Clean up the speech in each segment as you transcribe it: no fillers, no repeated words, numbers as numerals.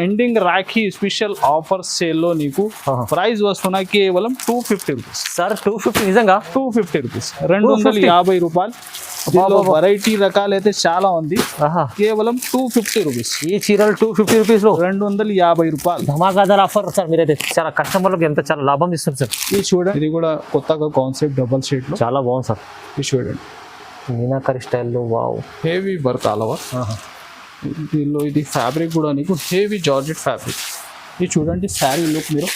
Ending Rakhi special offer sale లో నీకు price వస్తున్నాయి కేవలం 250 రూపీస్ సార్. 250 నిజంగా 250 రూపీస్, 250 రూపాయలు. దీనిలో వెరైటీ రకాలు అయితే చాలా ఉంది. కేవలం 250 రూపీస్. ఈ చీరలు 250 రూపీస్ లో 250 రూపాయలు ధమాకాదార్ ఆఫర్ సార్. మీరైతే చాలా కస్టమర్లకు ఎంత చాలా లాభం ఇస్తుంది సార్. ఇది చూడండి, ఇది కూడా కొత్తగా కాన్సెప్ట్ డబల్ షేడ్ లో చాలా బాగుంది సార్. ఇది చూడండి, మీనాకరి స్టైల్లో. Wow, heavy work all over. దీనిలో ఇది ఫ్యాబ్రిక్ కూడా నీకు హెవీ జార్జెట్ ఫ్యాబ్రిక్. ఇది చూడండి శారీ లుక్ మీరు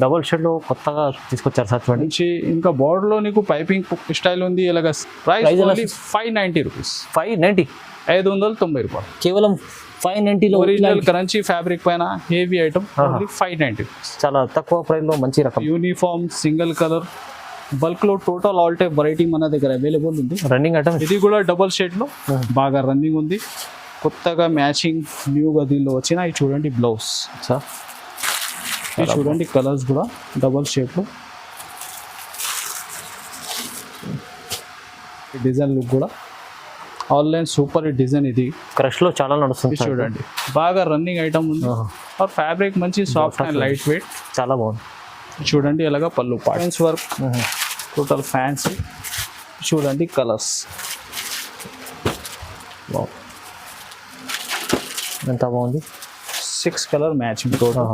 డబుల్ షేడ్ లో కొత్తగా తీసుకొచ్చారు సార్. చూడండి మంచి, ఇంకా బార్డర్ లో నీకు పైపింగ్ స్టైల్ ఉంది. ఇలాగ ప్రైస్ ఓన్లీ 590 రూపీస్. 590, 590 రూపాయలు. కేవలం 590 లో ఒరిజినల్ కరెన్సీ ఫ్యాబ్రిక్ పైన హెవీ ఐటమ్ ఓన్లీ 590 రూపీస్. చాలా తక్కువ ప్రైస్ లో మంచి రకం యూనిఫామ్ సింగిల్ కలర్ బల్క్ లో టోటల్ ఆల్ టైప్ వెరైటీ మన దగ్గర అవైలబుల్ ఉంది. Running item. ఇది కూడా డబల్ షేడ్ లో బాగా రన్నింగ్ ఉంది. కొత్తగా మ్యాచింగ్ న్యూ గదిలో వచ్చిన ఇది చూడండి బ్లౌజ్. ఇది చూడండి కలర్స్ కూడా డబల్ షేడ్ లో. డిజైన్ లుక్ కూడా ఆన్లైన్ సూపర్ డిజైన్. ఇది క్రష్ లో చాలా నడుస్తుంది. చూడండి బాగా రన్నింగ్ ఐటమ్ ఉంది. ఆర్ ఫ్యాబ్రిక్ మంచి సాఫ్ట్ అండ్ లైట్ వెయిట్, చాలా బాగుంది. చూడండి ఎలాగా పళ్ళు పాయింట్స్ వర్క్, టోటల్ ఫ్యాన్సీ. చూడండి కలర్స్ ఎంత బాగుంది. 6 కలర్ మ్యాచింగ్ టోటల్.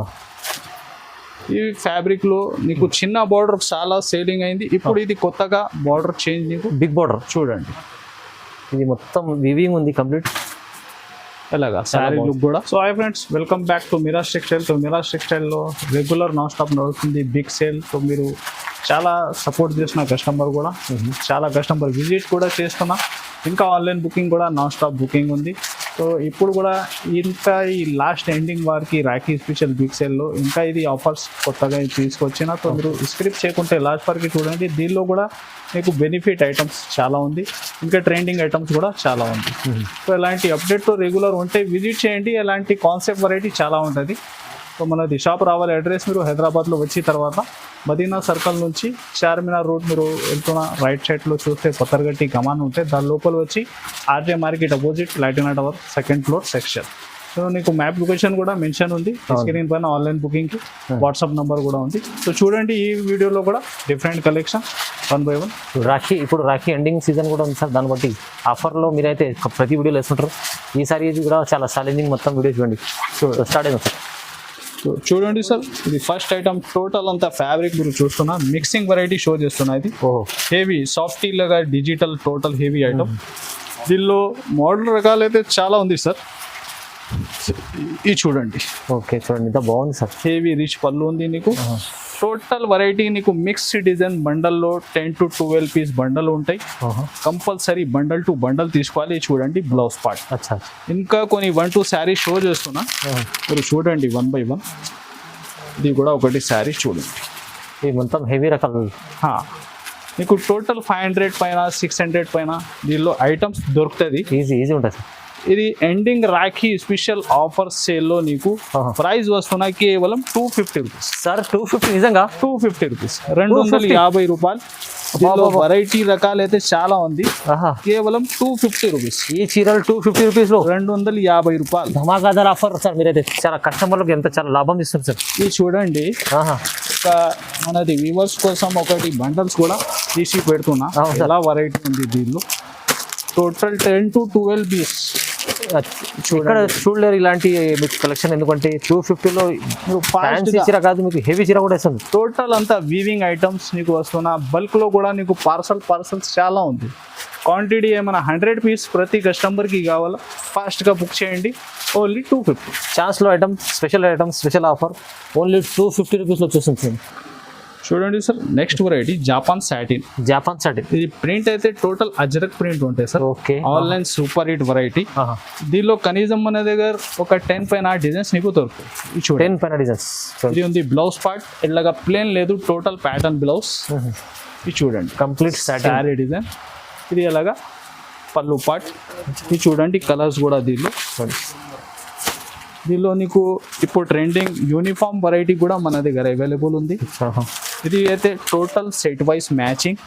ఈ ఫ్యాబ్రిక్ లో నీకు చిన్న బార్డర్ చాలా సేలింగ్ అయింది. ఇప్పుడు ఇది కొత్తగా బార్డర్ చేంజ్, నీకు బిగ్ బార్డర్. చూడండి ఇది మొత్తం వివింగ్ ఉంది కంప్లీట్. ఎలాగా శారీ లుక్ కూడా. So hi friends, welcome back to Miraj textile. So Miraj టెక్స్టైల్లో రెగ్యులర్ నాన్ స్టాప్ నడుస్తుంది బిగ్ సేల్. సో మీరు చాలా సపోర్ట్ చేసిన కస్టమర్ కూడా, చాలా కస్టమర్ విజిట్ కూడా చేస్తున్నా. ఇంకా ఆన్లైన్ బుకింగ్ కూడా నాన్ స్టాప్ బుకింగ్ ఉంది. సో ఇప్పుడు కూడా ఇంకా ఈ లాస్ట్ ఎండింగ్ వారికి రాఖీ స్పెషల్ బిగ్ సేల్లో ఇంకా ఇది ఆఫర్స్ కొత్తగా తీసుకొచ్చిన. సో మీరు స్క్రిప్ట్ చేయకుంటే లాస్ట్ వరకు చూడండి. దీనిలో కూడా మీకు బెనిఫిట్ ఐటమ్స్ చాలా ఉంది, ఇంకా ట్రెండింగ్ ఐటమ్స్ కూడా చాలా ఉంది. సో ఇలాంటి అప్డేట్తో రెగ్యులర్ ఉంటే విజిట్ చేయండి. ఇలాంటి కాన్సెప్ట్ వెరైటీ చాలా ఉంటుంది. సో మనది షాప్ రావాలి అడ్రస్ మీరు హైదరాబాద్లో వచ్చిన తర్వాత మదీనా సర్కిల్ నుంచి చార్మినార్ రోడ్ మీరు వెళ్తున్న రైట్ సైడ్లో చూస్తే పత్తర్గట్టి కమాన్ ఉంటే దాని లోపల వచ్చి RJ market opposite Latina tower 2nd floor section. So నీకు మ్యాప్ లొకేషన్ కూడా మెన్షన్ ఉంది స్క్రీన్ పైన. ఆన్లైన్ బుకింగ్కి వాట్సాప్ నెంబర్ కూడా ఉంది. సో చూడండి ఈ వీడియోలో కూడా డిఫరెంట్ కలెక్షన్ 1 by 1. రాఖీ, ఇప్పుడు రాఖీ ఎండింగ్ సీజన్ కూడా ఉంది సార్. దాన్ని బట్టి ఆఫర్లో మీరైతే ప్రతి వీడియోలో వేస్తుంటారు. ఈసారి ఇది కూడా చాలా ఛాలెంజింగ్ మొత్తం వీడియో చూడండి. స్టార్ట్ అయింది సార్. చూడండి సార్, ఇది ఫస్ట్ ఐటమ్. టోటల్ అంతా ఫ్యాబ్రిక్ మీరు చూస్తున్నా మిక్సింగ్ వెరైటీ షో చేస్తున్నా. ఇది హెవీ సాఫ్టీ లాగా డిజిటల్ టోటల్ హెవీ ఐటమ్. దీనిలో మోడల్ రకాలు అయితే చాలా ఉంది సార్. ఇది చూడండి. ఓకే చూడండి, ఇంత బాగుంది సార్. హెవీ రిచ్ పళ్ళు ఉంది నీకు. టోటల్ వెరైటీ నీకు మిక్స్డ్ డిజైన్ బండల్లో 10 to 12 పీస్ బండల్ ఉంటాయి. కంపల్సరీ బండల్ టు బండల్ తీసుకోవాలి. చూడండి బ్లౌజ్ పార్ట్. ఇంకా కొన్ని 1, 2 శారీ షో చేస్తున్నా, మీరు చూడండి 1 by 1. ఇది కూడా ఒకటి శారీ చూడండి. ఇది మొత్తం హెవీ రకాలు. మీకు టోటల్ 500 పైన 600 పైన దీనిలో ఐటమ్స్ దొరుకుతుంది. ఈజీ ఉంటుంది సార్. ఇది ending Rakhi special offer sale లో నీకు ప్రైస్ వస్తున్నాయి కేవలం 250 రూపీస్. సార్ 250 నిజంగా 250 రూపీస్, 250 రూపాయలు. వెరైటీ రకాలు అయితే చాలా ఉంది. కేవలం 250 రూపీస్. ఈ చీరలు 250 రూపీస్ లో 250 రూపాయలు ధమాకాదార్ ఆఫర్ సార్. మీరైతే చాలా కస్టమర్లకు ఎంత చాలా లాభం ఇస్తుంది సార్. ఇది చూడండి, మనది వ్యూవర్స్ కోసం ఒకటి బండల్స్ కూడా తీసి పెడుతున్నా. ఎలా వెరైటీ ఉంది దీనిలో. Total 10 to 12 piece. చూడలేరు ఇలాంటి మీకు కలెక్షన్, ఎందుకంటే 250లో ఫ్యాన్సీ చీర కాదు, మీకు హెవీ చీర కూడా వస్తుంది. టోటల్ అంతా వీవింగ్ ఐటమ్స్ నీకు వస్తున్నా. బల్క్ లో కూడా నీకు పార్సల్స్ చాలా ఉంది. క్వాంటిటీ ఏమైనా 100 పీస్ ప్రతి కస్టమర్కి కావాలా, ఫాస్ట్గా బుక్ చేయండి. ఓన్లీ 250. ఛాన్స్లో ఐటమ్, స్పెషల్ ఆఫర్ ఓన్లీ 250 రూపీస్లో చూస్తుంది. చూడండి sir, next variety Japan satin. ఇది ప్రింట్ అయితే టోటల్ అజ్రక్ ప్రింట్ ఉంటాయి sir. Okay, online super hit variety. దీనిలో కనీసం మన దగ్గర ఒక 10 పైన డిజైన్స్ నీకు దొరుకుతాయి. 10 పైన డిజైన్స్. ఇది ఉంది బ్లౌజ్ పార్ట్. ఇలాగా ప్లేన్ లేదు, టోటల్ ప్యాటర్న్ బ్లౌజ్. ఇది చూడండి కంప్లీట్ శారీ డిజైన్. ఇది ఎలాగా పళ్ళు పార్ట్. ఇది చూడండి కలర్స్ కూడా దీనిలో నీకు ఇప్పుడు ట్రెండింగ్ యూనిఫామ్ వెరైటీ కూడా మన దగ్గర అవైలబుల్ ఉంది. ఇది అయితే total set wise matching.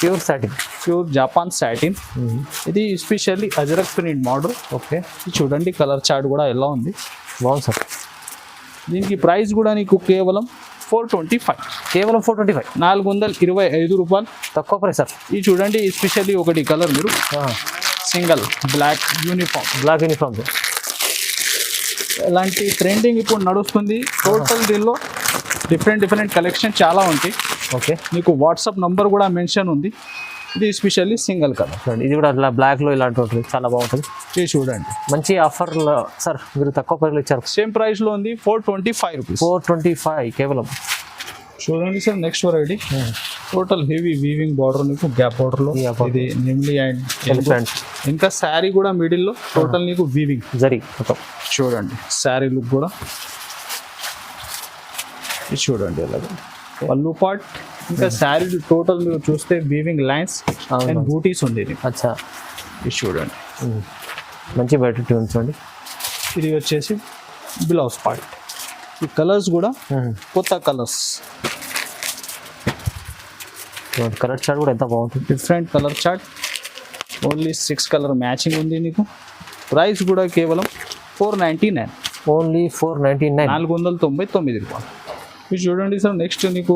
Pure satin. Pure Japan satin. ఇది especially Ajrak print model. Okay, చూడండి కలర్ చార్ట్ కూడా ఎలా ఉంది, బాగుంది సార్. దీనికి ప్రైస్ కూడా నీకు కేవలం 425, కేవలం 425, 425 రూపాయలు. తక్కువ ప్రైస్ సార్. ఇది చూడండి ఎస్పెషల్లీ ఒకటి కలర్ మీరు single black uniform. Black uniform ఇలాంటి ట్రెండింగ్ ఇప్పుడు నడుస్తుంది. టోటల్ దీనిలో డిఫరెంట్ కలెక్షన్ చాలా ఉంటాయి. ఓకే, మీకు వాట్సాప్ నంబర్ కూడా మెన్షన్ ఉంది. ఇది ఎస్పెషల్లీ సింగిల్ కలర్. చూడండి, ఇది కూడా అట్లా బ్లాక్లో ఇలాంటి ఉంటుంది, చాలా బాగుంటుంది. ఇది చూడండి మంచి ఆఫర్లో సార్, మీరు తక్కువ ప్రైస్లో ఇచ్చారు. సేమ్ ప్రైస్లో ఉంది 425 రూపీస్. 425 కేవలం. చూడండి sir next variety. Total heavy weaving border, నీకు గ్యాప్ బార్డర్లో ఇది నిమ్లీ అండ్ ఎలిఫెంట్. ఇంకా శారీ కూడా మిడిల్లో టోటల్ నీకు వీవింగ్ జరీ మొత్తం. చూడండి శారీ లుక్ కూడా ఇది చూడండి అలాగే పళ్ళు పార్ట్. ఇంకా శారీ టోటల్ మీరు చూస్తే వీవింగ్ లైన్స్ అండ్ బూటీస్ ఉంది ఇది. అచ్చా, ఇది చూడండి మంచి బయట చూడండి. ఇది వచ్చేసి బ్లౌజ్ పార్ట్. ఈ కలర్స్ కూడా కొత్త కలర్స్, కలర్ చార్ట్ కూడా ఎంత బాగుంటుంది. Different colour chart. Only 6 colour matching ఉంది నీకు. ప్రైస్ కూడా కేవలం 499, ఓన్లీ 499, 499 రూపాయలు. ఇది చూడండి సార్ నెక్స్ట్ నీకు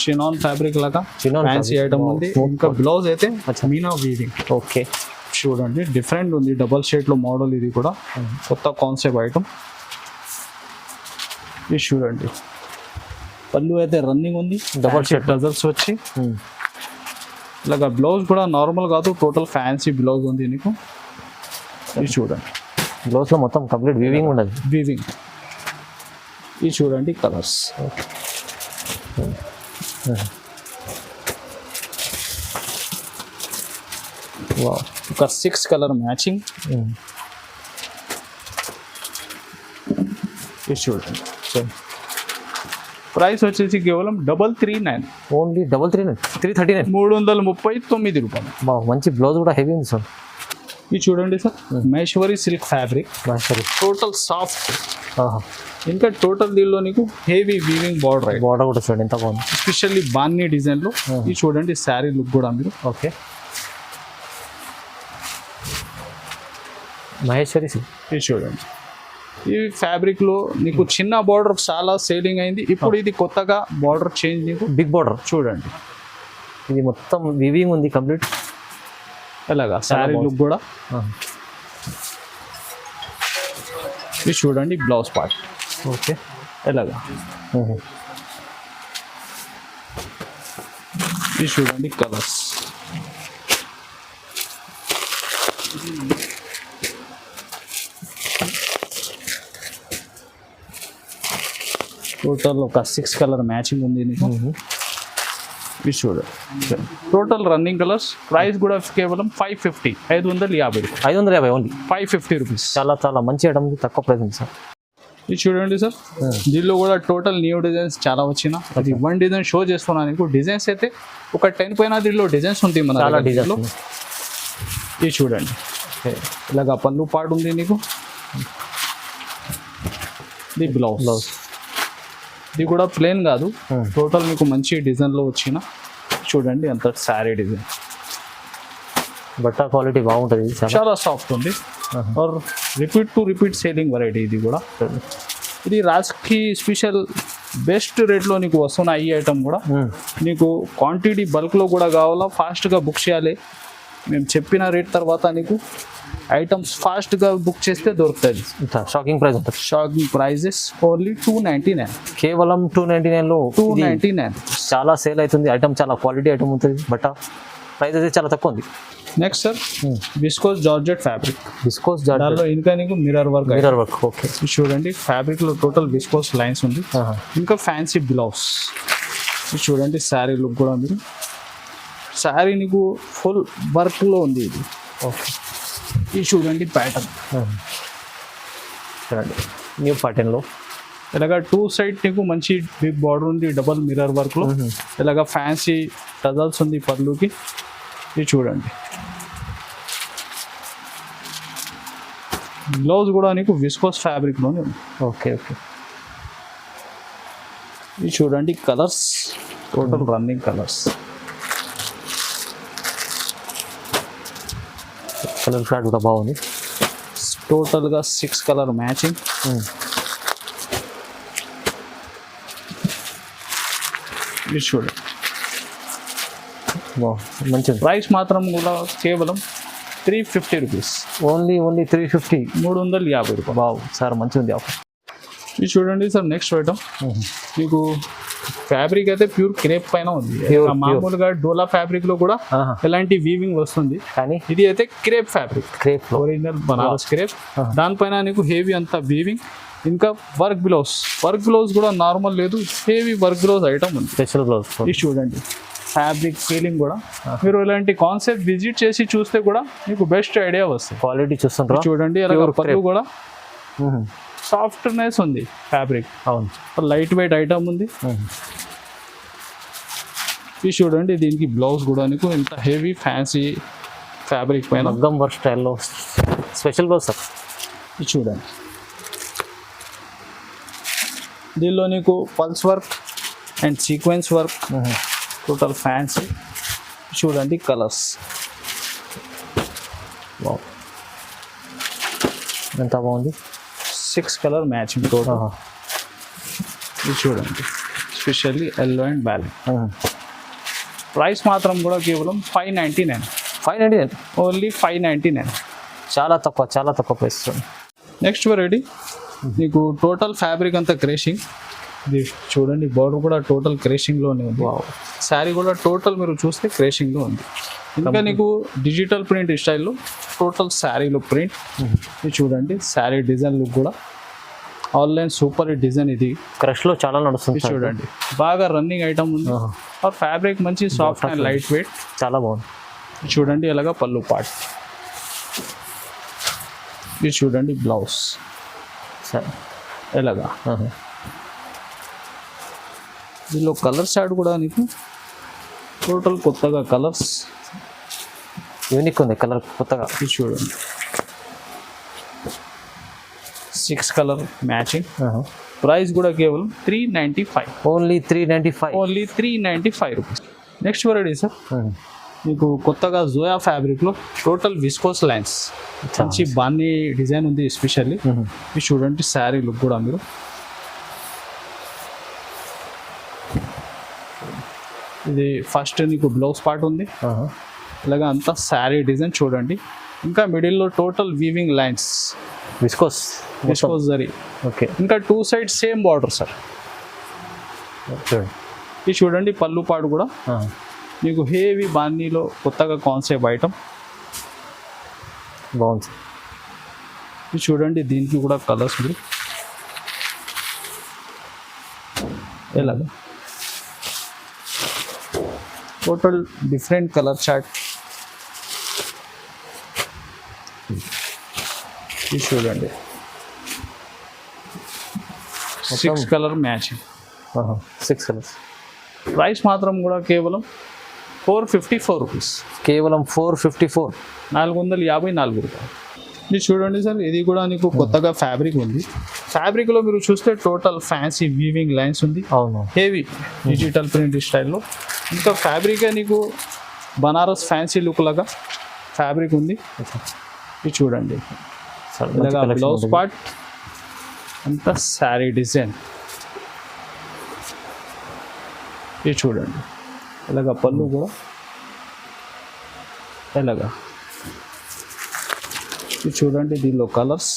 చినాన్ ఫ్యాబ్రిక్ లాగా ఫ్యాన్సీ ఐటమ్ ఉంది. ఇంకా బ్లౌజ్ అయితే మీనా వీవింగ్. ఓకే, చూడండి డిఫరెంట్ ఉంది, డబల్ షేడ్లో మోడల్. ఇది కూడా కొత్త కాన్సెప్ట్ ఐటమ్. ఇది చూడండి పళ్ళు అయితే రన్నింగ్ ఉంది, డబల్ షేడ్ టజల్స్ వచ్చి. ఇలాగా బ్లౌజ్ కూడా నార్మల్ కాదు, టోటల్ ఫ్యాన్సీ బ్లౌజ్ ఉంది నీకు. ఇది చూడండి బ్లౌజ్లో మొత్తం కంప్లీట్ వీవింగ్ ఉండదు, వీవింగ్. ఇది చూడండి కలర్స్. ఒక 6 కలర్ మ్యాచింగ్. ఇది చూడండి ప్రైస్ వచ్చేసి కేవలం 339, ఓన్లీ 339, 339, 339 రూపాయలు. మంచి బ్లౌజ్ కూడా హెవీ ఉంది సార్. ఇది చూడండి sir Maheshwari silk fabric, total soft. ఇంకా టోటల్ దీనిలో నీకు హెవీ వీవింగ్ బార్డర్. బార్డర్ కూడా చూడండి ఎంత బాగుంది, ఎస్పెషల్లీ బాన్నీ డిజైన్లో. ఇది చూడండి శారీ లుక్ కూడా మీరు. Okay, Maheshwari silk. ఇది చూడండి ఈ ఫ్యాబ్రిక్లో నీకు చిన్న బార్డర్ చాలా సేలింగ్ అయింది. ఇప్పుడు ఇది కొత్తగా బార్డర్ చేంజ్, నీకు బిగ్ బార్డర్. చూడండి ఇది మొత్తం వీవింగ్ ఉంది కంప్లీట్. ఎలాగా శారీ లుక్ కూడా. ఇది చూడండి బ్లౌజ్ పార్ట్. ఓకే, ఎలాగా ఇది చూడండి కలర్స్. టోటల్ ఒక 6 కలర్ మ్యాచింగ్ ఉంది నీకు. ఇది చూడండి టోటల్ రన్నింగ్ కలర్స్. ప్రైస్ కూడా కేవలం 550, 550, 550 ఓన్లీ 550 రూపీస్. చాలా చాలా మంచి ఐటమ్, తక్కువ ప్రైస్ ఉంది సార్. ఇది చూడండి సార్ దీనిలో కూడా టోటల్ న్యూ డిజైన్స్ చాలా వచ్చిన. అది 1 డిజైన్ షో చేస్తున్నాను నీకు. డిజైన్స్ అయితే ఒక 10 పైన దీనిలో డిజైన్స్ ఉంటాయి మన చాలా డిజైన్లో. ఇది చూడండి ఇలాగా పళ్ళు పాటు ఉంది నీకు. ఇది బ్లౌజ్. ఇది కూడా ప్లేన్ కాదు, టోటల్ మీకు మంచి డిజైన్లో వచ్చిన. చూడండి అంత శారీ డిజైన్, బట్ట క్వాలిటీ బాగుంటుంది, చాలా సాఫ్ట్ ఉంది. और రిపీట్ సేలింగ్ వెరైటీ ఇది కూడా. ఇది రాజ్కి స్పెషల్ బెస్ట్ రేట్లో నీకు వస్తున్న ఈ ఐటమ్ కూడా. నీకు క్వాంటిటీ బల్క్లో కూడా కావాలా, ఫాస్ట్గా బుక్ చేయాలి. మేము చెప్పిన రేట్ తర్వాత నీకు ఐటమ్స్ ఫాస్ట్గా బుక్ చేస్తే దొరుకుతుంది. షాకింగ్ ప్రైస్ ఉంటుంది. షాకింగ్ ప్రైజెస్ ఓన్లీ 299, కేవలం 299లో 299. చాలా సేల్ అవుతుంది ఐటమ్, చాలా క్వాలిటీ ఐటమ్ ఉంటుంది. బట్ట ప్రైస్ అయితే చాలా తక్కువ ఉంది. Next sir viscose georgette fabric. Viscose దానిలో ఇంకా నీకు మిర్రర్ వర్క్. ఓకే, చూడండి ఫ్యాబ్రిక్లో టోటల్ విస్కోస్ లైన్స్ ఉంది. ఇంకా ఫ్యాన్సీ బ్లౌజ్. చూడండి శారీ లుక్ కూడా మీరు. శారీ నీకు ఫుల్ వర్క్లో ఉంది ఇది. ఓకే, ఇది చూడండి ప్యాటర్న్. చూడండి న్యూ ప్యాటర్న్లో. ఇలాగా 2 సైడ్ నీకు మంచి బిగ్ బార్డర్ ఉంది, డబల్ మిర్రర్ వర్క్లో. ఇలాగా ఫ్యాన్సీ టజల్స్ ఉంది పళ్ళుకి. ఇది చూడండి బ్లౌజ్ కూడా నీకు విస్కోస్ ఫ్యాబ్రిక్లోనే ఉంది. ఓకే ఓకే, ఇది చూడండి colours, total running colours. Colour short కూడా బాగుంది. టోటల్గా 6 కలర్ మ్యాచింగ్. ఇది చూడండి, మంచిది. ప్రైస్ మాత్రం కూడా కేవలం 350 రూపీస్. ఓన్లీ 350, 350 రూపాయలు. బావు సార్, మంచిగా ఉంది ఆఫర్. ఇది చూడండి సార్, నెక్స్ట్ ఐటమ్ మీకు ఫ్యాబ్రిక్ అయితే ప్యూర్ క్రేప్ పైన ఉంది. మామూలుగా డోలా ఫ్యాబ్రిక్ లో కూడా ఎలాంటి వీవింగ్ వస్తుంది, కానీ ఇది అయితే crepe fabric, crepe original Banaras crepe. దానిపైన నీకు హెవీ అంతా వీవింగ్, ఇంకా వర్క్ బ్లౌజ్ కూడా నార్మల్ లేదు, హెవీ వర్క్ బ్లౌజ్ ఐటమ్ ఉంది, స్పెషల్ బ్లౌజ్. ఇది చూడండి, ఫ్యాబ్రిక్ ఫీలింగ్ కూడా మీరు ఇలాంటి కాన్సెప్ట్ విజిట్ చేసి చూస్తే కూడా మీకు బెస్ట్ ఐడియా వస్తుంది. క్వాలిటీ చూస్తుంటారు చూడండి, పళ్ళు కూడా సాఫ్ట్నెస్ ఉంది ఫ్యాబ్రిక్. అవును, లైట్ వెయిట్ ఐటమ్ ఉంది. ఇది చూడండి, దీనికి బ్లౌజ్ కూడా నీకు ఇంత హెవీ ఫ్యాన్సీ ఫ్యాబ్రిక్ పైన మగ్గం వర్క్ స్టైల్లో స్పెషల్ బ్లౌజ్ సార్. ఇది చూడండి, దీనిలో నీకు pulse work and sequence work, total fancy. చూడండి కలర్స్, ఎంత బాగుంది. 6 కలర్ మ్యాచింగ్ టోటల్. ఇది చూడండి, specially yellow and balance. Price మాత్రం కూడా కేవలం 599. ఓన్లీ 599. చాలా తక్కువ ప్రైస్. నెక్స్ట్ వెరైటీ నీకు టోటల్ ఫ్యాబ్రిక్ అంతా క్రేషింగ్. ఇది చూడండి, బార్డర్ కూడా టోటల్ క్రేషింగ్లోనే ఉంది. శారీ కూడా టోటల్ మీరు చూస్తే క్రేషింగ్లో ఉంది. ఇంకా నీకు డిజిటల్ ప్రింట్ స్టైల్లో టోటల్ శారీలో ప్రింట్. ఇది చూడండి, శారీ డిజైన్ లుక్ కూడా ఆన్లైన్ సూపర్ డిజైన్. ఇది క్రష్లో చాలా నడుస్తుంది. చూడండి, బాగా రన్నింగ్ ఐటమ్ ఉంది. ఆర్ ఫ్యాబ్రిక్ మంచి సాఫ్ట్ అండ్ లైట్ వెయిట్, చాలా బాగుంది. చూడండి, ఎలాగా పళ్ళు పార్ట్. ఇది చూడండి బ్లౌజ్ ఎలాగా. దీనిలో కలర్ షార్ట్ కూడా నీకు టోటల్ కొత్తగా కలర్స్, యూనిక్ ఉంది కలర్ కొత్తగా. ఇది చూడండి, 6 కలర్ మ్యాచింగ్. ప్రైస్ కూడా కేవలం 395. Only 395 rupees. Next variety sir, మీకు కొత్తగా జోయా ఫ్యాబ్రిక్లో టోటల్ విస్కోస్ లైన్స్, మంచి బాన్నీ డిజైన్ ఉంది ఎస్పెషల్లీ. ఇది చూడండి, శారీ లుక్ కూడా మీరు ఇది ఫస్ట్ నీకు బ్లౌజ్ పార్ట్ ఉంది, ఇలాగా అంతా శారీ డిజైన్ చూడండి. ఇంకా మిడిల్లో total weaving lines, viscose zari. Okay, ఇంకా 2 సైడ్ సేమ్ బార్డర్ సార్. ఇది చూడండి, పళ్ళు పాడు కూడా మీకు హెవీ బాన్నీలో కొత్తగా కాన్సెప్ట్ ఐటమ్ బాగుంది. ఇది చూడండి, దీనికి కూడా కలర్స్ మీరు ఎలాగా టోటల్ డిఫరెంట్ కలర్ చార్ట్. ఇది చూడండి, 6 కలర్ మ్యాచింగ్. 6 కలర్స్. ప్రైస్ మాత్రం కూడా కేవలం 454 రూపీస్. కేవలం 454. 454 రూపాయలు. ఇది చూడండి సార్, ఇది కూడా నీకు కొత్తగా ఫ్యాబ్రిక్ ఉంది. ఫ్యాబ్రిక్లో మీరు చూస్తే టోటల్ ఫ్యాన్సీ వీవింగ్ లైన్స్ ఉంది. అవును, హెవీ డిజిటల్ ప్రింట్ స్టైల్లో. ఇంకా ఫ్యాబ్రికే నీకు బనారస్ ఫ్యాన్సీ లుక్ లాగా ఫ్యాబ్రిక్ ఉంది. ఇది చూడండి, ఇలాగా బ్లౌజ్ పార్ట్ అంతా శారీ డిజైన్. ఇది చూడండి, ఇలాగా పళ్ళు కూడా ఇలాగా. ఇది చూడండి, దీనిలో కలర్స్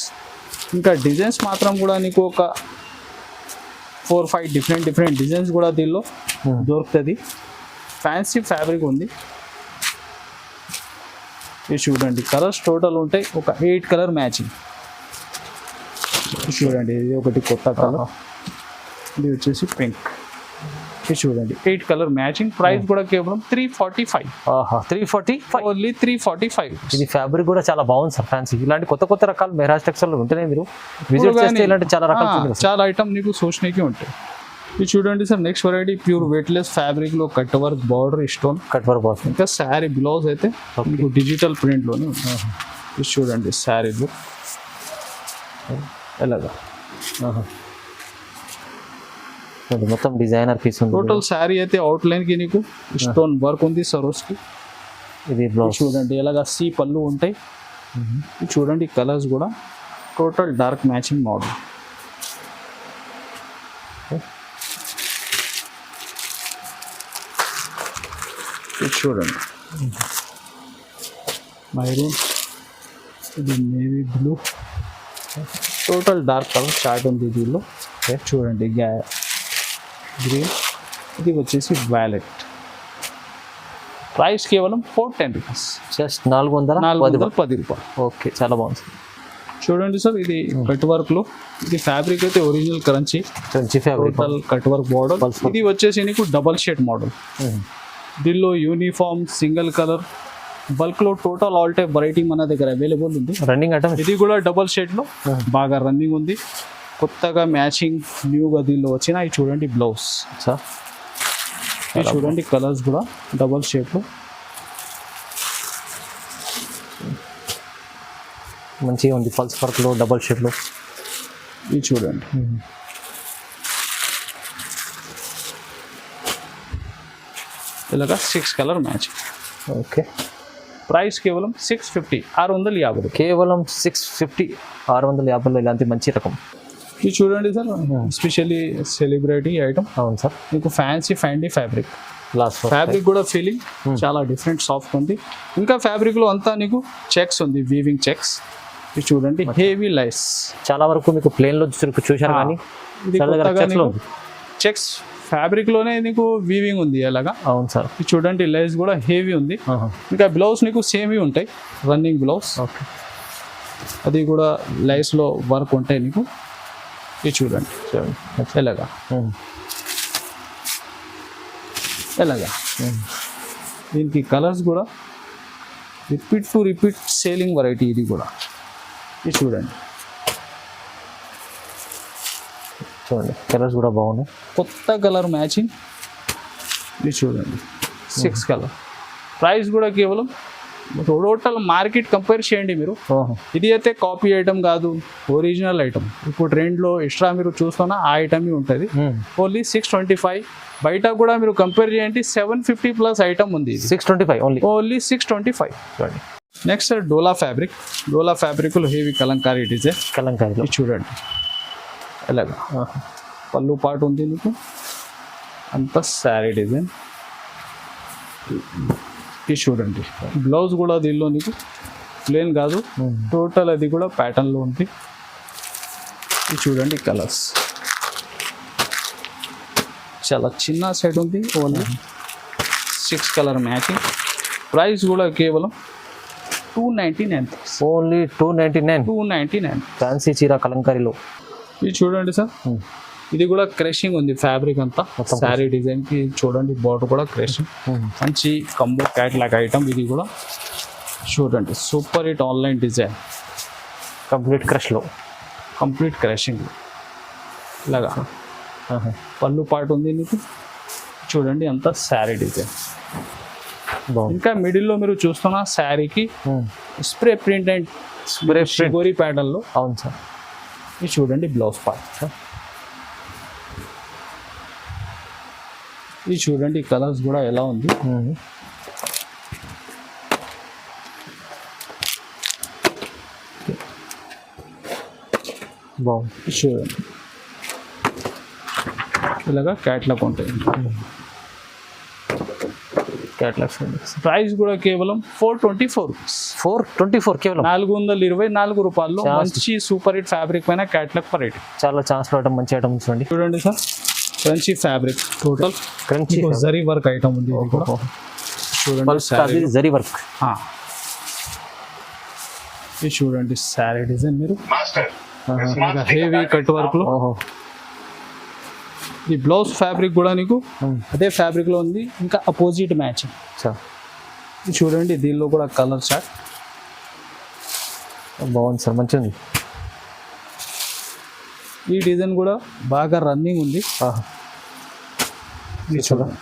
ఇంకా డిజైన్స్ మాత్రం కూడా నీకు ఒక 4-5 డిఫరెంట్ డిజైన్స్ కూడా దీనిలో దొరుకుతుంది. ఫ్యాన్సీ ఫ్యాబ్రిక్ ఉంది. ఇది చూడండి, కలర్స్ టోటల్ ఉంటాయి ఒక 8 కలర్ మ్యాచింగ్. చూడండి, ఇది ఒకటి కొత్త కలర్, ఇది వచ్చేసి పింక్. ఇది చూడండి, 8 కలర్ మ్యాచింగ్. ప్రైస్ కూడా కేవలం 345. 345. ఓన్లీ 345. ఇది ఫ్యాబ్రిక్ కూడా చాలా బాగుంది సార్, ఫ్యాన్సీ. ఇలాంటి కొత్త రకాలు మెహరాజ్ టెక్స్టైల్ ఉంటేనే మీరు విజిట్ చేస్తే ఇలాంటి చాలా రకాలు చాలా ఐటమ్ నీకు సోచనీకి ఉంటాయి. ఇది చూడండి sir, next variety pure weightless ఫ్యాబ్రిక్లో cut work border stone, cut work border. ఇంకా శారీ బ్లౌజ్ అయితే మీకు డిజిటల్ ప్రింట్లోనే ఉంది. ఇది చూడండి, శారీ లుక్ ఎలాగా. మొత్తం డిజైనర్ పీస్ ఉంది. టోటల్ శారీ అయితే అవుట్ లైన్ కి నీకు స్టోన్ వర్క్ ఉంది సరోస్ కి. ఇది బ్లౌజ్ చూడండి, ఎలాగా సి పళ్ళు ఉంటాయి. ఇది చూడండి కలర్స్ కూడా టోటల్ డార్క్ మ్యాచింగ్ మోడల్. ఇది చూడండి మైరూన్, ఇది navy blue, total dark colour chart ఉంది దీనిలో. చూడండి గ్రీన్, ఇది వచ్చేసి వైలెట్. ప్రైస్ కేవలం 410 రూపీస్, జస్ట్ 410 రూపాయలు. ఓకే, చాలా బాగుంది. చూడండి సార్, ఇది కట్ వర్క్ లో, ఇది ఫ్యాబ్రిక్ అయితే original crunchy fabric total cut work model. ఇది వచ్చేసి నీకు డబల్ షేడ్ మోడల్. దీనిలో యూనిఫామ్, సింగిల్ కలర్, బల్క్ లో టోటల్ ఆల్ టైప్ వెరైటీ మన దగ్గర అవైలబుల్ ఉంది. రన్నింగ్ ఐటమ్ ఇది కూడా డబల్ షేడ్ లో బాగా రన్నింగ్ ఉంది. కొత్తగా మ్యాచింగ్ న్యూగా దీనిలో వచ్చిన ఇది చూడండి బ్లౌజ్. ఇది చూడండి కలర్స్ కూడా డబల్ షేడ్ లో మంచిగా ఉంది. పల్స్ వర్క్ లో డబల్ షేడ్ లో ఇది చూడండి. ఇలాగా 6 కలర్ మ్యాచింగ్. ఓకే, ప్రైస్ కేవలం 650, 650. కేవలం 650, 650లో ఇలాంటి మంచి రకం. ఇది చూడండి సార్, ఎస్పెషల్లీ సెలబ్రిటీ ఐటమ్. అవును సార్, మీకు ఫ్యాన్సీ ఫైండీ ఫ్యాబ్రిక్. లాస్ట్ ఫ్యాబ్రిక్ కూడా ఫీలింగ్ చాలా డిఫరెంట్ సాఫ్ట్ ఉంది. ఇంకా ఫ్యాబ్రిక్ లో అంతా నీకు చెక్స్ ఉంది, వీవింగ్ చెక్స్. ఇది చూడండి హెవీ లైస్. చాలా వరకు మీకు ప్లేన్ లో చూశారు కానీ చెక్స్ ఫ్యాబ్రిక్ లోనే నీకు వీవింగ్ ఉంది అలాగా. అవును సార్, ఇది చూడండి లైస్ కూడా హెవీ ఉంది. ఇంకా బ్లౌజ్ నీకు సేమ్ ఉంటాయి, రన్నింగ్ బ్లౌజ్. ఓకే, అది కూడా లైస్ లో వర్క్ ఉంటాయి నీకు. ఇది చూడండి ఎలాగా ఎలాగా. దీనికి కలర్స్ కూడా రిపీట్ సేలింగ్ వెరైటీ. ఇది కూడా ఇది చూడండి కలర్స్ కూడా బాగున్నాయి, కొత్త కలర్ మ్యాచింగ్. ఇది చూడండి 6 కలర్. ప్రైస్ కూడా కేవలం టోటల్ మార్కెట్ కంపేర్ చేయండి మీరు. ఇది అయితే కాపీ ఐటమ్ కాదు, ఒరిజినల్ ఐటమ్. ఇప్పుడు ట్రెండ్లో ఎక్స్ట్రా మీరు చూస్తున్నా ఆ ఐటమ్ ఉంటుంది. ఓన్లీ 625. బయట కూడా మీరు కంపేర్ చేయండి 750 ప్లస్ ఐటమ్ ఉంది. 625 ఓన్లీ 625. నెక్స్ట్ డోలా ఫ్యాబ్రిక్. డోలా ఫ్యాబ్రిక్ లో హెవీ కలంకారీ డిజైన్. కలంకారీ చూడండి ఎలాగా పళ్ళు పాటు ఉంది నీకు, అంత శారీ డిజైన్. ఇది చూడండి బ్లౌజ్ కూడా దీనిలో నీకు ప్లేన్ కాదు, టోటల్ అది కూడా ప్యాటర్న్ లో ఉంది. ఇది చూడండి కలర్స్ చాలా చిన్న సెట్ ఉంది. Only 6 colour matching. ప్రైస్ కూడా కేవలం 299. ఓన్లీ 299. ఫ్యాన్సీ చీర కలంకారీలో. ఇది చూడండి సార్, ఇది కూడా క్రషింగ్ ఉంది ఫ్యాబ్రిక్ అంతా. శారీ డిజైన్ కి చూడండి బార్డర్ కూడా క్రషింగ్. మంచి కంబో క్యాట్లాగ్ ఐటమ్. ఇది కూడా చూడండి super hit online design. Complete crush లో, కంప్లీట్ క్రషింగ్ ఇలాగా. పళ్ళు పాటు ఉంది నీకు, చూడండి అంతా శారీ డిజైన్. ఇంకా మిడిల్లో మీరు చూస్తున్న శారీకి స్ప్రే ప్రింట్ అండ్ షిగోరి ప్యాటర్న్ లో. అవును సార్, ఇది చూడండి బ్లౌజ్ పార్ట్. ఇది చూడండి కలర్స్ కూడా ఎలా ఉంది. బాగుంది. చూడండి ఇలాగా క్యాట్లాగ్ ఉంటాయి. క్యాట్లాగ్స్. ప్రైస్ కూడా కేవలం 424 రూపీస్. 424 కేవలం 424 రూపాయల్లో మంచి సూపర్ హిట్ ఫ్యాబ్రిక్ పైన క్యాట్లాగ్ వెరైటీ. చాలా ఛాన్స్ లో మంచి ఐటమ్ చూడండి. చూడండి sir crunchy fabric, total crunchy zari work item ఉంది. చూడండి జరీ వర్క్. ఇది చూడండి శారీ డిజైన్. మీరు హెవీ కట్ వర్క్ లో. ఈ బ్లౌజ్ ఫ్యాబ్రిక్ కూడా నీకు అదే ఫ్యాబ్రిక్ లో ఉంది, ఇంకా అపోజిట్ మ్యాచింగ్. ఇది చూడండి దీనిలో కూడా కలర్ చార్ట్ బాగుంది సార్, మంచిది. ఈ డిజైన్ కూడా బాగా రన్నింగ్ ఉంది. ఇది చూడండి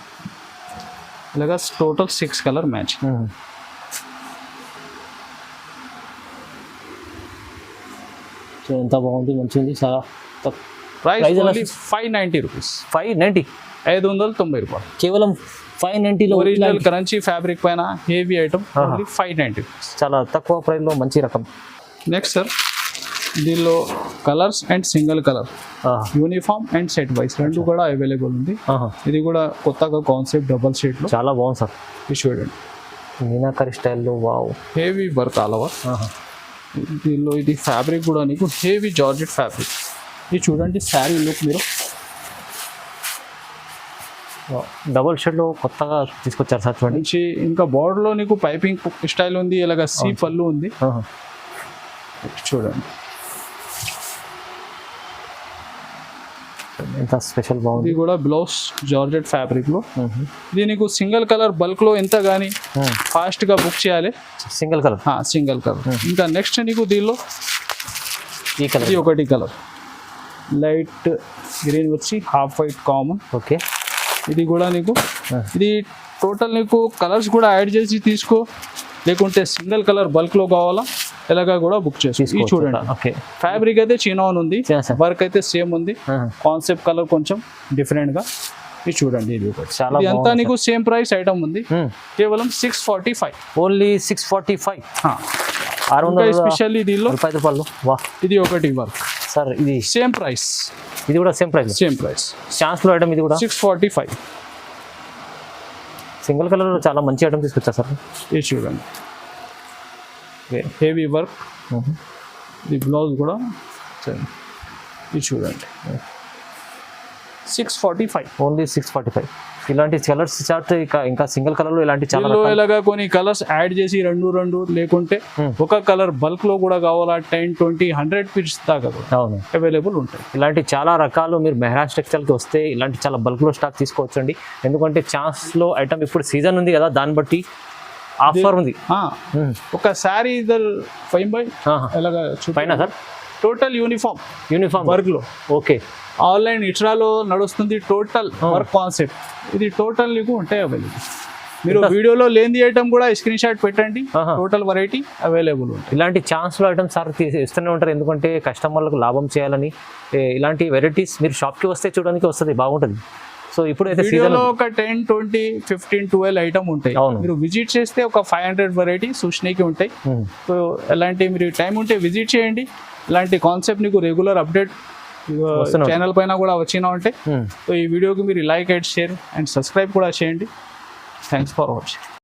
ఇలాగా టోటల్ 6 కలర్ మ్యాచింగ్. ఎంత బాగుంది, మంచిది. చాలా ప్రైస్ 590 రూపీస్. 590 590 రూపాయలు. కేవలం 590లో ఒరిజినల్ క్రంచీ ఫ్యాబ్రిక్ పైన హెవీ ఐటమ్ ఓన్లీ 590. చాలా తక్కువ ప్రైస్లో మంచి రకం. నెక్స్ట్ సార్ దీనిలో colours and single colour, uniform and set wise రెండు కూడా అవైలబుల్ ఉంది. ఇది కూడా కొత్తగా కాన్సెప్ట్ డబల్ షేడ్లో చాలా బాగుంది సార్. ఇది చూడండి మీనాకరి స్టైల్లో. Wow, heavy work all over. దీనిలో ఇది ఫ్యాబ్రిక్ కూడా నీకు హెవీ జార్జెట్ ఫ్యాబ్రిక్. ఇది చూడండి శారీ లుక్ మీరు డబుల్ షేడ్లో కొత్తగా తీసుకొచ్చారు సార్ చూడండి. మంచి ఇంకా బార్డర్లో నీకు పైపింగ్ స్టైల్ ఉంది, ఇలాగ సీ పళ్ళు ఉంది. చూడండి ఎంత స్పెషల్ బాగుంది. ఇది కూడా బ్లౌజ్ జార్జెట్ ఫ్యాబ్రిక్ లో. దీనికి సింగిల్ కలర్ బల్క్ లో ఎంత గానీ ఫాస్ట్ గా బుక్ చేయాలి. Single colour, single colour. ఇంకా నెక్స్ట్ నీకు దీనిలో ఈ కలర్, ఇది ఒకటి కలర్ లైట్ గ్రీన్ వచ్చి హాఫ్ వైట్ కామన్. ఓకే, ఇది కూడా నీకు ఇది టోటల్ నీకు కలర్స్ కూడా యాడ్ చేసి తీసుకో, లేకుంటే సింగిల్ కలర్ బల్క్ లో కావాలా ఎలాగా కూడా బుక్ చేసుకో. ఇది చూడండి. ఓకే, ఫ్యాబ్రిక్ అయితే చినాన్ ఉంది, వర్క్ అయితే సేమ్ ఉంది, కాన్సెప్ట్ కలర్ కొంచెం డిఫరెంట్ గా. ఇది చూడండి. ఇది చాలా అంతా నీకు సేమ్ ప్రైస్ ఐటమ్ ఉంది, కేవలం 645. ఓన్లీ 645. 600 స్పెషల్లీ దీనిలో రూపాయలు. వా, ఇది ఒకటి వర్క్ సార్. ఇది సేమ్ ప్రైస్, ఇది కూడా same price. Same price chance లో ఐటమ్. ఇది కూడా 645. సింగిల్ కలర్ చాలా మంచి ఐటమ్ తీసుకొచ్చారు సార్. ఇది చూడండి హెవీ వర్క్. ఇది బ్లౌజ్ కూడా ఇది చూడండి 645. ఓన్లీ 645. ఇలాంటి కలర్స్ చార్ట్ ఇంకా సింగిల్ కలర్ లో ఇలాంటి చాలా ఇలాగా కొన్ని కలర్స్ యాడ్ చేసి రెండు లేకుంటే ఒక కలర్ బల్క్ లో కూడా కావాలా 10, 20, 100 పీస్ దాకా అవును అవైలబుల్ ఉంటాయి. ఇలాంటి చాలా రకాలు మీరు మెహరాజ్ టెక్స్టైల్ కి వస్తే ఇలాంటి చాలా బల్క్ లో స్టాక్ తీసుకోవచ్చండి. ఎందుకంటే ఛాన్స్ లో ఐటమ్ ఇప్పుడు సీజన్ ఉంది కదా, దాన్ని బట్టి ఆఫర్ ఉంది. ఒక శారీ ఇద్దరు 5 ఎలాగా పైన సార్ టోటల్ యూనిఫామ్ వర్క్ లో. ఓకే, ఆన్లైన్ ఇట్రాలో నడుస్తుంది టోటల్ వర్క్ కాన్సెప్ట్. ఇది టోటల్ నీకు ఉంటాయి అవైలబుల్. మీరు వీడియోలో లేని ఐటమ్ కూడా స్క్రీన్ షాట్ పెట్టండి, టోటల్ వెరైటీ అవైలబుల్ ఉంటాయి. ఇలాంటి ఛాన్స్ లో ఐటమ్ సార్ ఇస్తూనే ఉంటారు, ఎందుకంటే కస్టమర్లకు లాభం చేయాలని. ఇలాంటి వెరైటీస్ మీరు షాప్ కి వస్తే చూడడానికి వస్తుంది, బాగుంటుంది. సో ఇప్పుడు అయితే వీడియోలో ఒక 10, 20, 15, 12 ఐటమ్ ఉంటాయి. మీరు విజిట్ చేస్తే ఒక 500 వెరైటీ సూచనకి ఉంటాయి. సో ఎలాంటి మీరు టైం ఉంటే విజిట్ చేయండి. ఇలాంటి కాన్సెప్ట్ నీకు రెగ్యులర్ అప్డేట్ ఛానల్ పైన కూడా వచ్చినా ఉంటే. సో ఈ వీడియోకి మీరు like and share and subscribe కూడా చేయండి. Thanks for watching.